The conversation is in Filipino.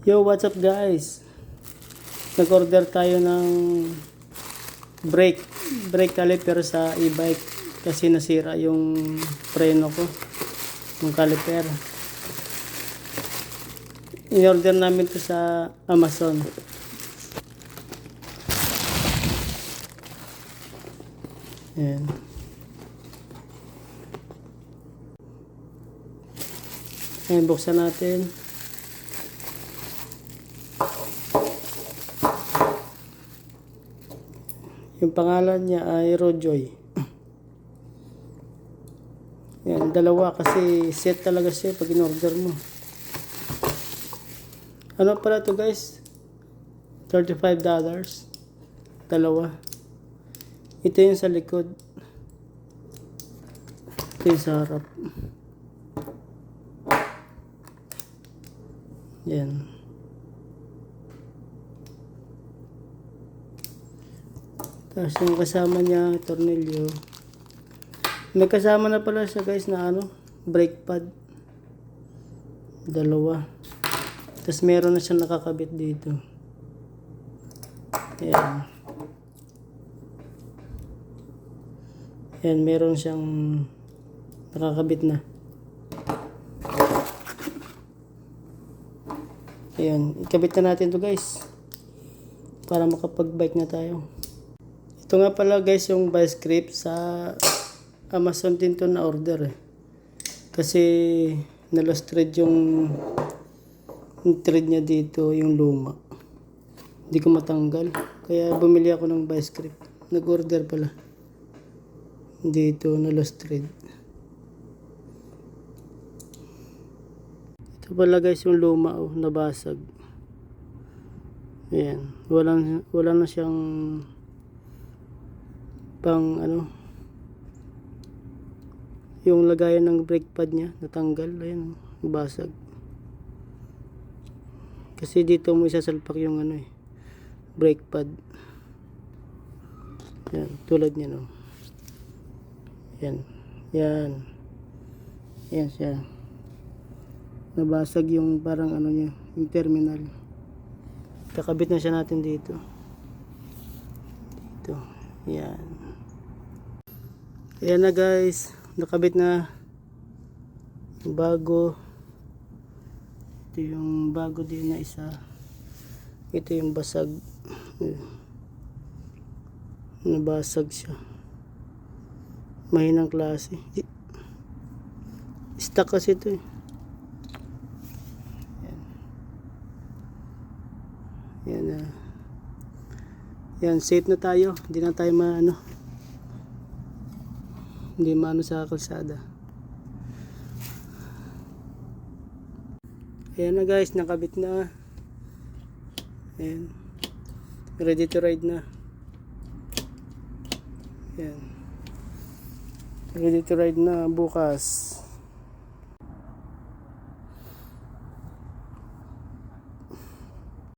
Yo, what's up guys? Nag-order tayo ng brake caliper sa e-bike kasi nasira yung preno ko, yung caliper. In-order namin to sa Amazon. Ayan. Ayan, buksan natin. Yung pangalan niya ay Rojoy. Yan, dalawa kasi set talaga siya pag in-order mo. Ano pala to guys? $35. Dalawa. Ito yung sa likod. Ito yung sa harap. Yan. Tapos yung kasama niya, tornilyo. May kasama na pala siya guys na brake pad. Dalawa. Tapos meron na siyang nakakabit dito. Ayan. Ayan, meron siyang nakakabit na. Ayan, ikabit na natin to guys. Para makapag-bike na tayo. Ito nga pala guys yung vice grip sa Amazon din to na order kasi na-lost thread yung thread niya dito, yung luma. Hindi ko matanggal. Kaya bumili ako ng vice grip. Nag-order pala. Dito na-lost thread. Ito pala guys yung luma, nabasag. Ayan. Wala na siyang pang yung lagayan ng brake pad niya natanggal. Ayan, basag kasi dito mo isasalpak yung brake pad. Yan, tulad niya yan siya, nabasag yung parang niya, yung terminal. Kakabit na siya natin dito. Yan. Ayan na guys, nakabit na yung bago. Ito yung bago din na isa. Ito yung basag. Nabasag siya. Mahinang klase. Stuck kasi ito Yan na. Yan, safe na tayo. Hindi na tayo hindi maano sa kalsada. Ayan na guys, nakabit na. Ayan. Ready to ride na. Ayan. Ready to ride na bukas.